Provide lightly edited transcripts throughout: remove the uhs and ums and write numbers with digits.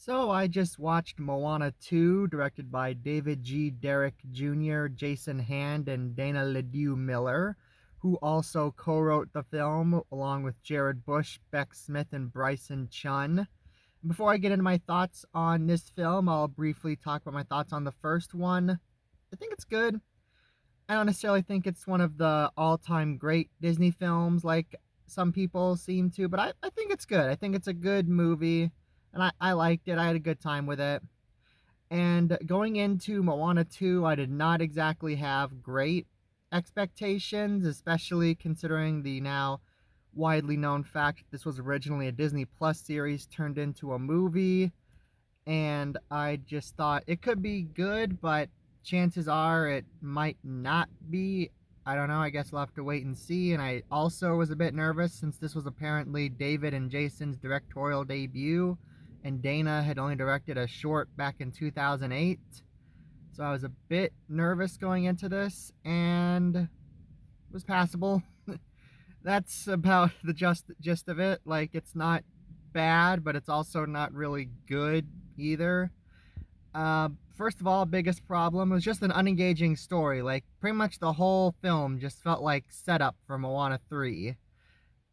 So I just watched Moana 2, directed by David G. Derrick Jr., Jason Hand, and Dana Ledoux Miller, who also co-wrote the film along with Jared Bush, Beck Smith, and Bryson Chun. Before I get into my thoughts on this film, I'll briefly talk about my thoughts on the first one. I think it's good. I don't necessarily think it's one of the all-time great Disney films like some people seem to, but I think it's good. I think it's a good movie, and I liked it. I had a good time with it. And going into Moana 2, I did not exactly have great expectations, especially considering the now widely known fact that this was originally a Disney Plus series turned into a movie, and I just thought it could be good, but chances are it might not be. I don't know. I guess we'll have to wait and see. And I also was a bit nervous since this was apparently David and Jason's directorial debut, and Dana had only directed a short back in 2008. So I was a bit nervous going into this, and it was passable. That's about the gist of it. Like, it's not bad, but it's also not really good either. First of all, biggest problem was just an unengaging story. Like, pretty much the whole film just felt like setup for Moana 3.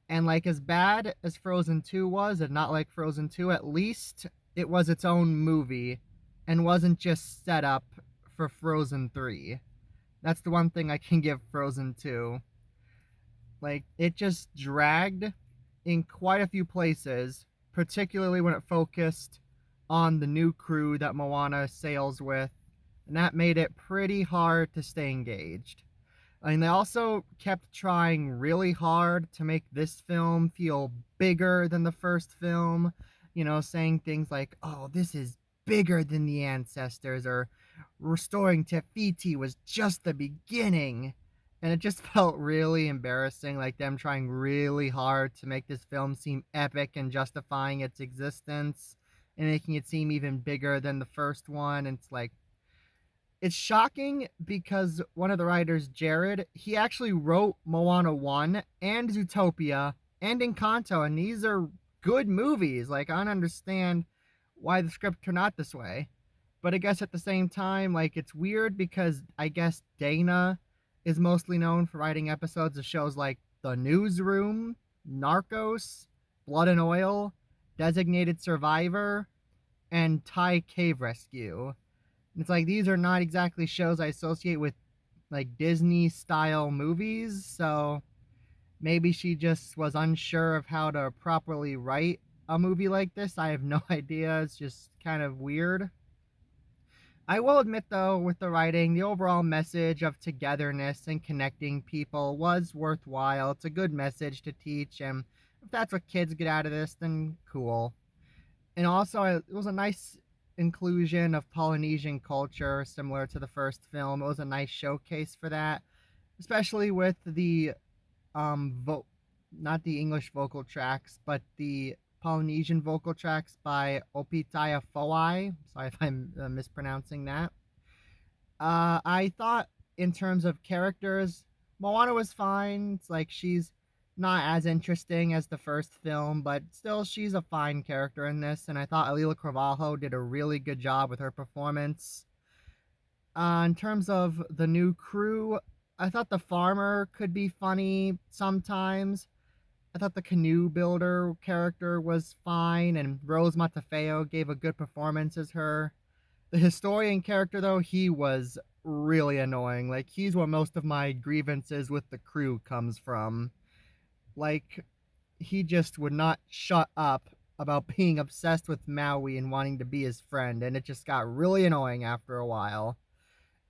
And, like, as bad as Frozen 2 was, and not like Frozen 2, at least it was its own movie and wasn't just set up for Frozen 3. That's the one thing I can give Frozen 2. Like, it just dragged in quite a few places, particularly when it focused on the new crew that Moana sails with, and that made it pretty hard to stay engaged. I mean, they also kept trying really hard to make this film feel bigger than the first film, saying things like, oh, this is bigger than the ancestors, or restoring Te Fiti was just the beginning. And it just felt really embarrassing, like them trying really hard to make this film seem epic and justifying its existence and making it seem even bigger than the first one. And it's like, it's shocking because one of the writers, Jared, he actually wrote Moana 1 and Zootopia and Encanto, and these are good movies. Like, I don't understand why the script turned out this way. But I guess at the same time, like, it's weird because I guess Dana is mostly known for writing episodes of shows like The Newsroom, Narcos, Blood and Oil, Designated Survivor, and Thai Cave Rescue. It's like these are not exactly shows I associate with like Disney style movies, so maybe she just was unsure of how to properly write a movie like this. I have no idea. It's just kind of weird. I will admit, though, with the writing, the overall message of togetherness and connecting people was worthwhile. It's a good message to teach, and if that's what kids get out of this, then cool. And also, it was a nice inclusion of Polynesian culture, similar to the first film. It was a nice showcase for that, especially with the not the English vocal tracks, but the Polynesian vocal tracks by Opitaya Foai. Sorry if I'm mispronouncing that. I thought in terms of characters, Moana was fine. It's like she's not as interesting as the first film, but still she's a fine character in this. And I thought Alila Carvalho did a really good job with her performance. In terms of the new crew, I thought the farmer could be funny sometimes. I thought the canoe builder character was fine, and Rose Matafeo gave a good performance as her. The historian character, though, he was really annoying. Like, he's where most of my grievances with the crew comes from. Like, he just would not shut up about being obsessed with Maui and wanting to be his friend, and it just got really annoying after a while.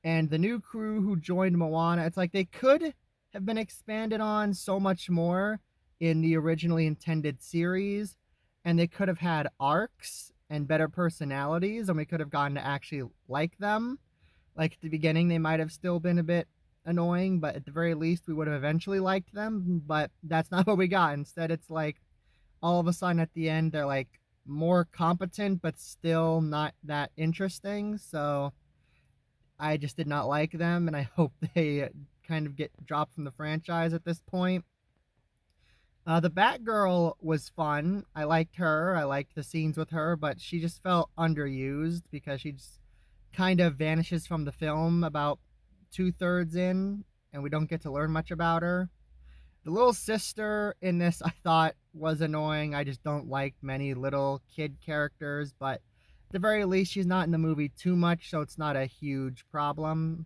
And the new crew who joined Moana, it's like they could have been expanded on so much more in the originally intended series, and they could have had arcs and better personalities, and we could have gotten to actually like them. Like at the beginning, they might have still been a bit annoying, but at the very least, we would have eventually liked them. But that's not what we got. Instead, it's like all of a sudden at the end, they're like more competent, but still not that interesting. So I just did not like them, and I hope they kind of get dropped from the franchise at this point. The Batgirl was fun. I liked her. I liked the scenes with her, but she just felt underused because she just kind of vanishes from the film about 2/3 in, and we don't get to learn much about her. The little sister in this I thought was annoying. I just don't like many little kid characters, but at the very least, she's not in the movie too much, so it's not a huge problem.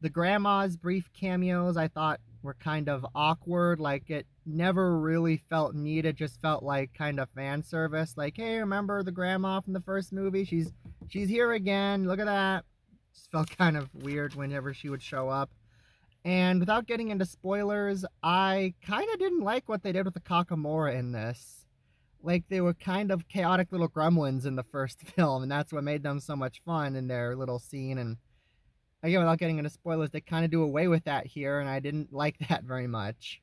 The grandma's brief cameos I thought were kind of awkward. Like it never really felt needed, just felt like kind of fan service. Like, hey, remember the grandma from the first movie? She's here again. Look at that. Just felt kind of weird whenever she would show up. And without getting into spoilers, I kind of didn't like what they did with the Kakamora in this. Like they were kind of chaotic little gremlins in the first film, and that's what made them so much fun in their little scene. And again, without getting into spoilers, they kind of do away with that here, and I didn't like that very much.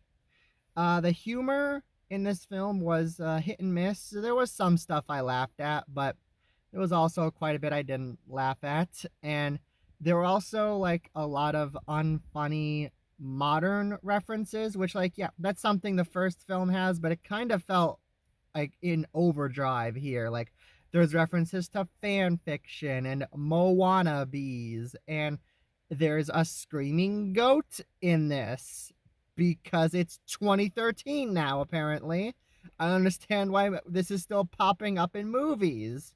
The humor in this film was hit and miss. There was some stuff I laughed at, but there was also quite a bit I didn't laugh at. And there were also like a lot of unfunny modern references, which, like, yeah, that's something the first film has, but it kind of felt like in overdrive here. Like there's references to fan fiction and Moana bees, and there's a screaming goat in this because it's 2013 now, apparently. I don't understand why this is still popping up in movies.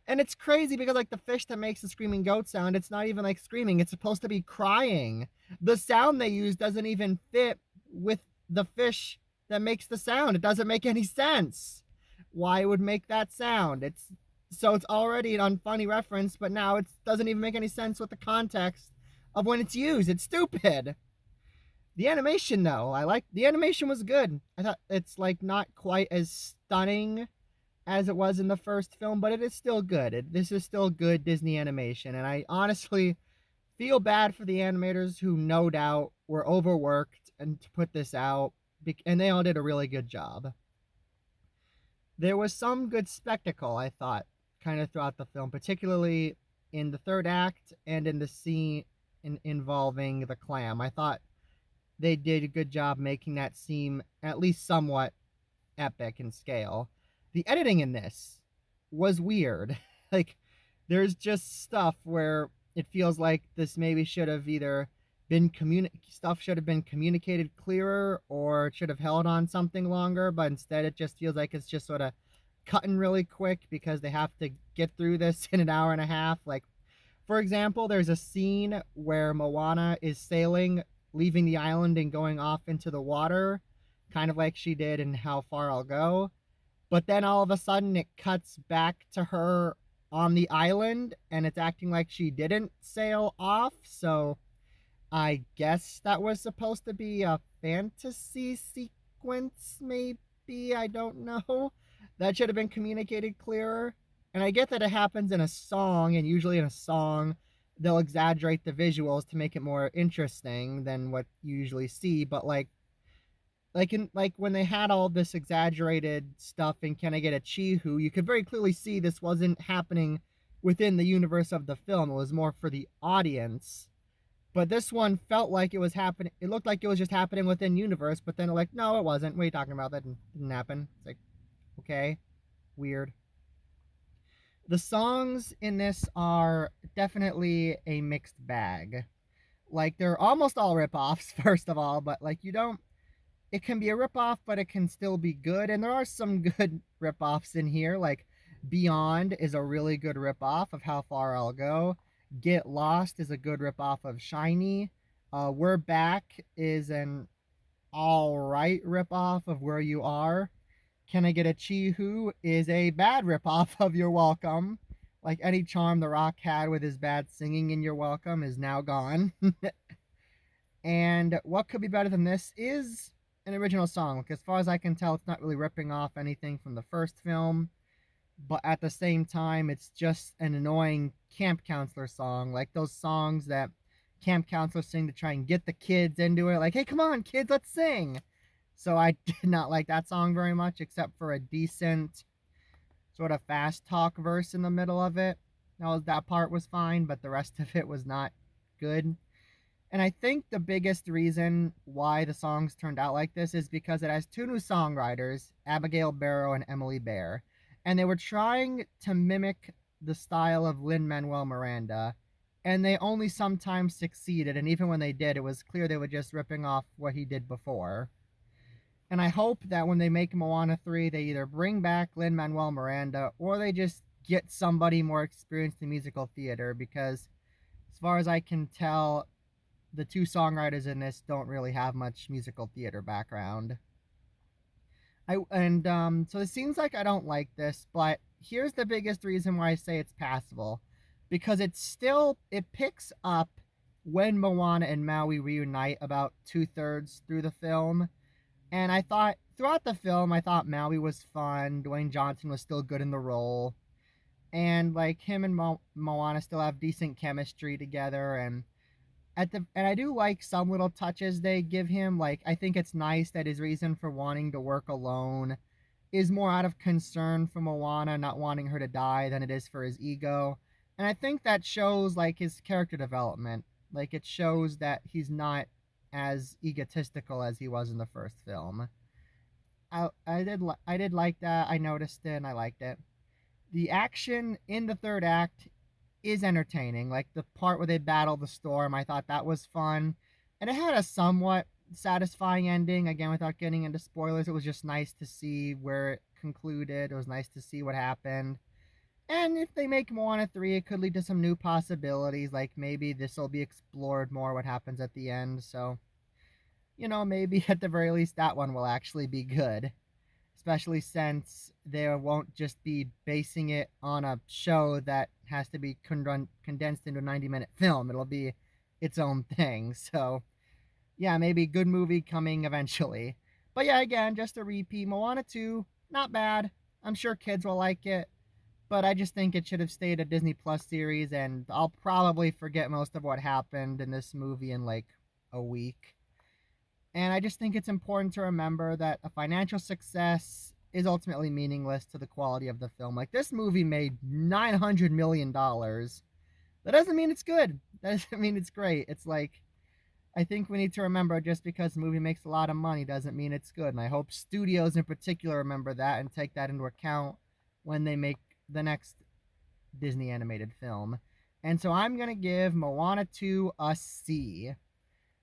And it's crazy because like the fish that makes the screaming goat sound, it's not even like screaming, it's supposed to be crying. The sound they use doesn't even fit with the fish that makes the sound. It doesn't make any sense. Why it would make that sound? It's already an unfunny reference, but now it doesn't even make any sense with the context of when it's used. It's stupid. The animation though, I like the animation was good. I thought it's like not quite as stunning as it was in the first film, but it is still good. This is still good Disney animation, and I honestly feel bad for the animators who no doubt were overworked and to put this out, and they all did a really good job. There was some good spectacle, I thought, kind of throughout the film, particularly in the third act and in the scene involving the clam. I thought they did a good job making that seem at least somewhat epic in scale. The editing in this was weird. Like, there's just stuff where it feels like this maybe should have either been stuff should have been communicated clearer or it should have held on something longer, but instead it just feels like it's just sort of cutting really quick because they have to get through this in an hour and a half. Like, for example, there's a scene where Moana is sailing, leaving the island and going off into the water, kind of like she did in How Far I'll Go. But then all of a sudden it cuts back to her on the island and it's acting like she didn't sail off. So I guess that was supposed to be a fantasy sequence, maybe. I don't know. That should have been communicated clearer. And I get that it happens in a song, and usually in a song, they'll exaggerate the visuals to make it more interesting than what you usually see. But like when they had all this exaggerated stuff in Can I Get a Chihu, you could very clearly see this wasn't happening within the universe of the film. It was more for the audience. But this one felt like it was happening. It looked like it was just happening within universe, but then like, no, it wasn't. What are you talking about? That didn't happen. It's like, okay, weird. The songs in this are definitely a mixed bag. Like they're almost all ripoffs, first of all, but like you don't. It can be a ripoff, but it can still be good. And there are some good ripoffs in here. Like Beyond is a really good ripoff of How Far I'll Go. Get Lost is a good ripoff of Shiny. We're Back is an all right ripoff of Where You Are. Can I Get a Chihu is a bad ripoff of You're Welcome. Like any charm The Rock had with his bad singing in You're Welcome is now gone. And what could be better than this is an original song. Like, as far as I can tell, it's not really ripping off anything from the first film, but at the same time, it's just an annoying camp counselor song. Like those songs that camp counselors sing to try and get the kids into it. Like, hey, come on, kids, let's sing. So I did not like that song very much, except for a decent sort of fast talk verse in the middle of it. That part was fine, but the rest of it was not good. And I think the biggest reason why the songs turned out like this is because it has two new songwriters, Abigail Barrow and Emily Bear. And they were trying to mimic the style of Lin-Manuel Miranda, and they only sometimes succeeded. And even when they did, it was clear they were just ripping off what he did before. And I hope that when they make Moana 3, they either bring back Lin-Manuel Miranda or they just get somebody more experienced in musical theater because, as far as I can tell, the two songwriters in this don't really have much musical theater background. So it seems like I don't like this, but here's the biggest reason why I say it's passable, because it picks up when Moana and Maui reunite about 2/3 through the film, and I thought throughout the film I thought Maui was fun. Dwayne Johnson was still good in the role, and like him and Moana still have decent chemistry together, and I do like some little touches they give him. Like I think it's nice that his reason for wanting to work alone is more out of concern for Moana not wanting her to die than it is for his ego. And I think that shows like his character development. Like it shows that he's not as egotistical as he was in the first film. I did like that. I noticed it and I liked it. The action in the third act is entertaining. Like the part where they battle the storm, I thought that was fun. And it had a somewhat satisfying ending. Again, without getting into spoilers, it was just nice to see where it concluded. It was nice to see what happened. And if they make Moana 3, it could lead to some new possibilities. Like maybe this will be explored more what happens at the end. So, maybe at the very least that one will actually be good, especially since they won't just be basing it on a show that has to be condensed into a 90-minute film. It'll be its own thing. So, yeah, maybe good movie coming eventually. But yeah, again, just a repeat. Moana 2, not bad. I'm sure kids will like it, but I just think it should have stayed a Disney Plus series, and I'll probably forget most of what happened in this movie in like a week. And I just think it's important to remember that a financial success is ultimately meaningless to the quality of the film. Like this movie made $900 million. That doesn't mean it's good. That doesn't mean it's great. It's like I think we need to remember just because the movie makes a lot of money doesn't mean it's good. And I hope studios in particular remember that and take that into account when they make the next Disney animated film. And so I'm going to give Moana 2 a C.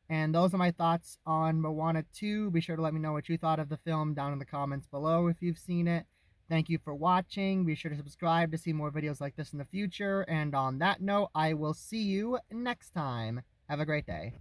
And those are my thoughts on Moana 2. Be sure to let me know what you thought of the film down in the comments below if you've seen it. Thank you for watching. Be sure to subscribe to see more videos like this in the future. And on that note, I will see you next time. Have a great day.